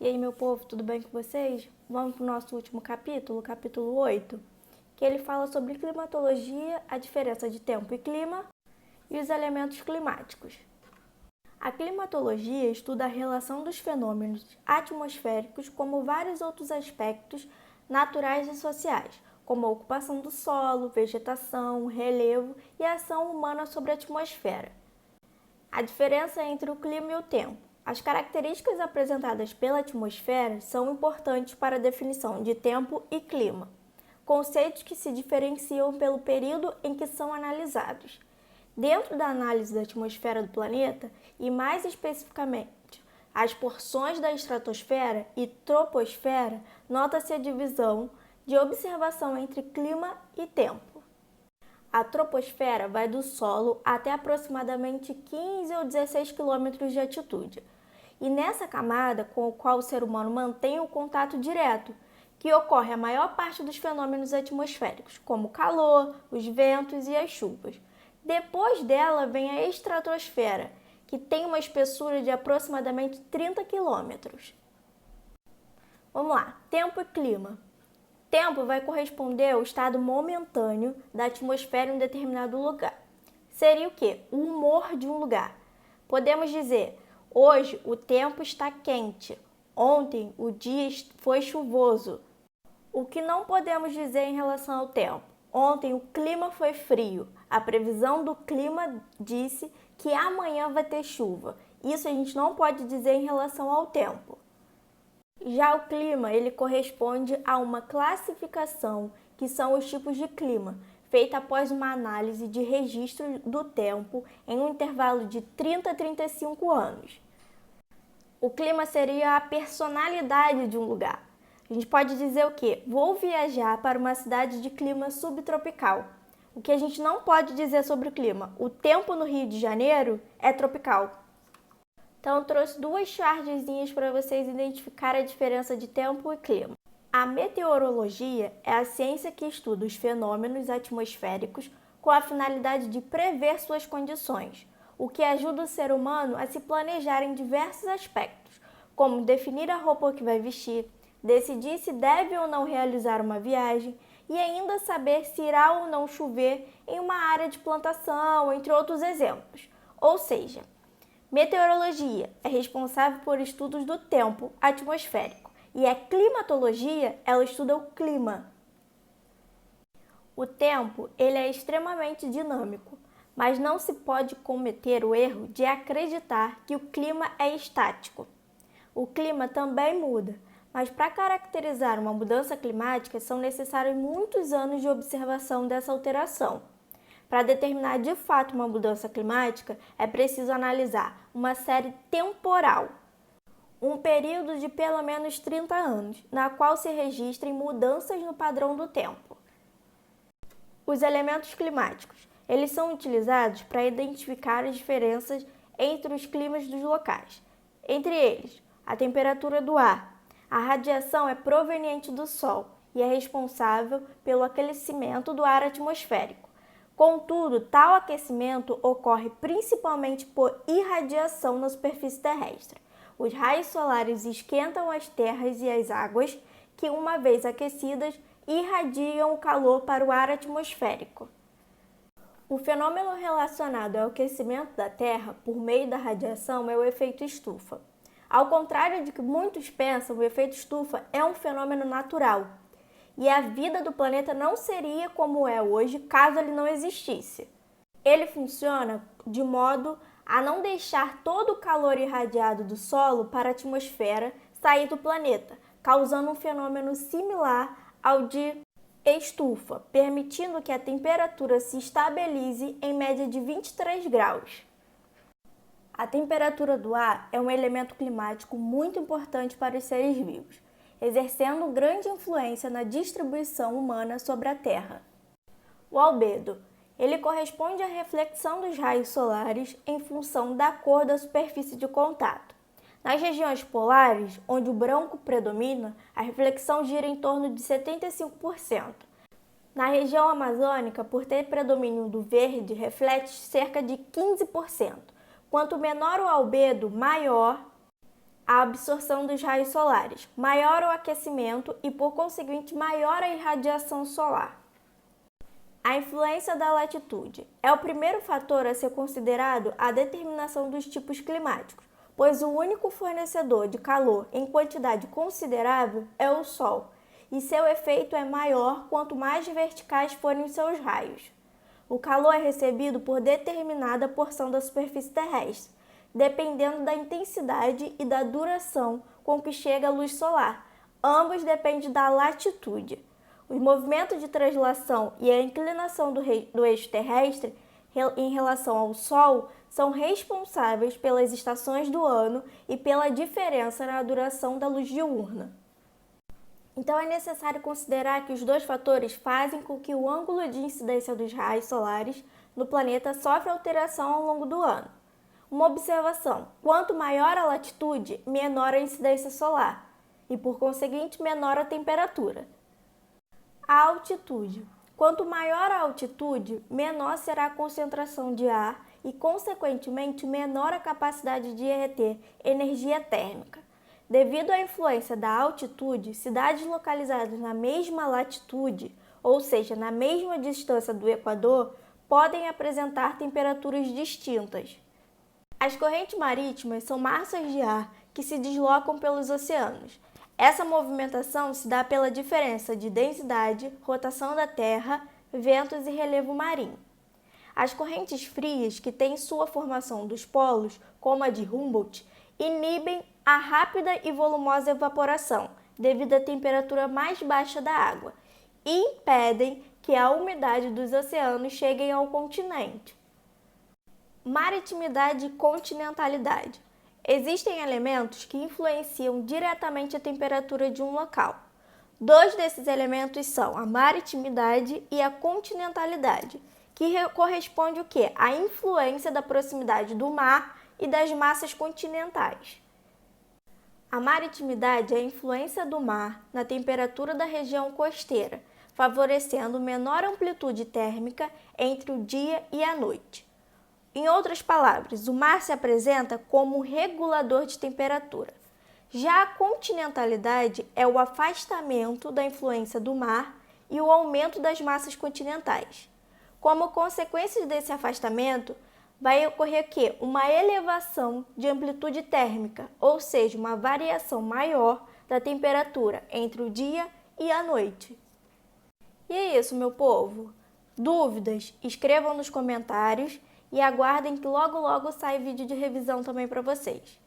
E aí, meu povo, tudo bem com vocês? Vamos para o nosso último capítulo, capítulo 8, que ele fala sobre climatologia, a diferença de tempo e clima e os elementos climáticos. A climatologia estuda a relação dos fenômenos atmosféricos como vários outros aspectos naturais e sociais, como a ocupação do solo, vegetação, relevo e a ação humana sobre a atmosfera. A diferença entre o clima e o tempo. As características apresentadas pela atmosfera são importantes para a definição de tempo e clima, conceitos que se diferenciam pelo período em que são analisados. Dentro da análise da atmosfera do planeta, e mais especificamente as porções da estratosfera e troposfera, nota-se a divisão de observação entre clima e tempo. A troposfera vai do solo até aproximadamente 15 ou 16 quilômetros de altitude, e nessa camada com a qual o ser humano mantém o contato direto, que ocorre a maior parte dos fenômenos atmosféricos, como o calor, os ventos e as chuvas. Depois dela vem a estratosfera, que tem uma espessura de aproximadamente 30 quilômetros. Vamos lá, tempo e clima. Tempo vai corresponder ao estado momentâneo da atmosfera em um determinado lugar. Seria o quê? O humor de um lugar. Podemos dizer, hoje o tempo está quente, ontem o dia foi chuvoso. O que não podemos dizer em relação ao tempo? Ontem o clima foi frio. A previsão do clima disse que amanhã vai ter chuva. Isso a gente não pode dizer em relação ao tempo. Já o clima, ele corresponde a uma classificação, que são os tipos de clima, feita após uma análise de registro do tempo em um intervalo de 30 a 35 anos. O clima seria a personalidade de um lugar. A gente pode dizer o quê? Vou viajar para uma cidade de clima subtropical. O que a gente não pode dizer sobre o clima? O tempo no Rio de Janeiro é tropical. Então, eu trouxe duas chargezinhas para vocês identificarem a diferença de tempo e clima. A meteorologia é a ciência que estuda os fenômenos atmosféricos com a finalidade de prever suas condições, o que ajuda o ser humano a se planejar em diversos aspectos, como definir a roupa que vai vestir, decidir se deve ou não realizar uma viagem e ainda saber se irá ou não chover em uma área de plantação, entre outros exemplos. Ou seja, meteorologia é responsável por estudos do tempo atmosférico e a climatologia, ela estuda o clima. O tempo, ele é extremamente dinâmico, mas não se pode cometer o erro de acreditar que o clima é estático. O clima também muda, mas para caracterizar uma mudança climática são necessários muitos anos de observação dessa alteração. Para determinar de fato uma mudança climática, é preciso analisar uma série temporal, um período de pelo menos 30 anos, na qual se registrem mudanças no padrão do tempo. Os elementos climáticos, eles são utilizados para identificar as diferenças entre os climas dos locais. Entre eles, a temperatura do ar. A radiação é proveniente do Sol e é responsável pelo aquecimento do ar atmosférico. Contudo, tal aquecimento ocorre principalmente por irradiação na superfície terrestre. Os raios solares esquentam as terras e as águas, que, uma vez aquecidas, irradiam o calor para o ar atmosférico. O fenômeno relacionado ao aquecimento da Terra por meio da radiação é o efeito estufa. Ao contrário de que muitos pensam, o efeito estufa é um fenômeno natural. E a vida do planeta não seria como é hoje caso ele não existisse. Ele funciona de modo a não deixar todo o calor irradiado do solo para a atmosfera sair do planeta, causando um fenômeno similar ao de estufa, permitindo que a temperatura se estabilize em média de 23 graus. A temperatura do ar é um elemento climático muito importante para os seres vivos, exercendo grande influência na distribuição humana sobre a Terra. O albedo, ele corresponde à reflexão dos raios solares em função da cor da superfície de contato. Nas regiões polares, onde o branco predomina, a reflexão gira em torno de 75%. Na região amazônica, por ter predomínio do verde, reflete cerca de 15%. Quanto menor o albedo, maior a absorção dos raios solares, maior o aquecimento e, por conseguinte, maior a irradiação solar. A influência da latitude é o primeiro fator a ser considerado a determinação dos tipos climáticos, pois o único fornecedor de calor em quantidade considerável é o Sol, e seu efeito é maior quanto mais verticais forem os seus raios. O calor é recebido por determinada porção da superfície terrestre, dependendo da intensidade e da duração com que chega a luz solar. Ambos dependem da latitude. O movimento de translação e a inclinação do eixo terrestre em relação ao Sol são responsáveis pelas estações do ano e pela diferença na duração da luz diurna. Então é necessário considerar que os dois fatores fazem com que o ângulo de incidência dos raios solares no planeta sofra alteração ao longo do ano. Uma observação: quanto maior a latitude, menor a incidência solar e, por conseguinte, menor a temperatura. A altitude. Quanto maior a altitude, menor será a concentração de ar e, consequentemente, menor a capacidade de reter energia térmica. Devido à influência da altitude, cidades localizadas na mesma latitude, ou seja, na mesma distância do Equador, podem apresentar temperaturas distintas. As correntes marítimas são massas de ar que se deslocam pelos oceanos. Essa movimentação se dá pela diferença de densidade, rotação da Terra, ventos e relevo marinho. As correntes frias, que têm sua formação dos polos, como a de Humboldt, inibem a rápida e volumosa evaporação, devido à temperatura mais baixa da água, e impedem que a umidade dos oceanos chegue ao continente. Maritimidade e continentalidade. Existem elementos que influenciam diretamente a temperatura de um local. Dois desses elementos são a maritimidade e a continentalidade, que corresponde o quê? À influência da proximidade do mar e das massas continentais. A maritimidade é a influência do mar na temperatura da região costeira, favorecendo menor amplitude térmica entre o dia e a noite. Em outras palavras, o mar se apresenta como um regulador de temperatura. Já a continentalidade é o afastamento da influência do mar e o aumento das massas continentais. Como consequência desse afastamento, vai ocorrer que uma elevação de amplitude térmica, ou seja, uma variação maior da temperatura entre o dia e a noite. E é isso, meu povo. Dúvidas? Escrevam nos comentários e aguardem que logo sai vídeo de revisão também para vocês.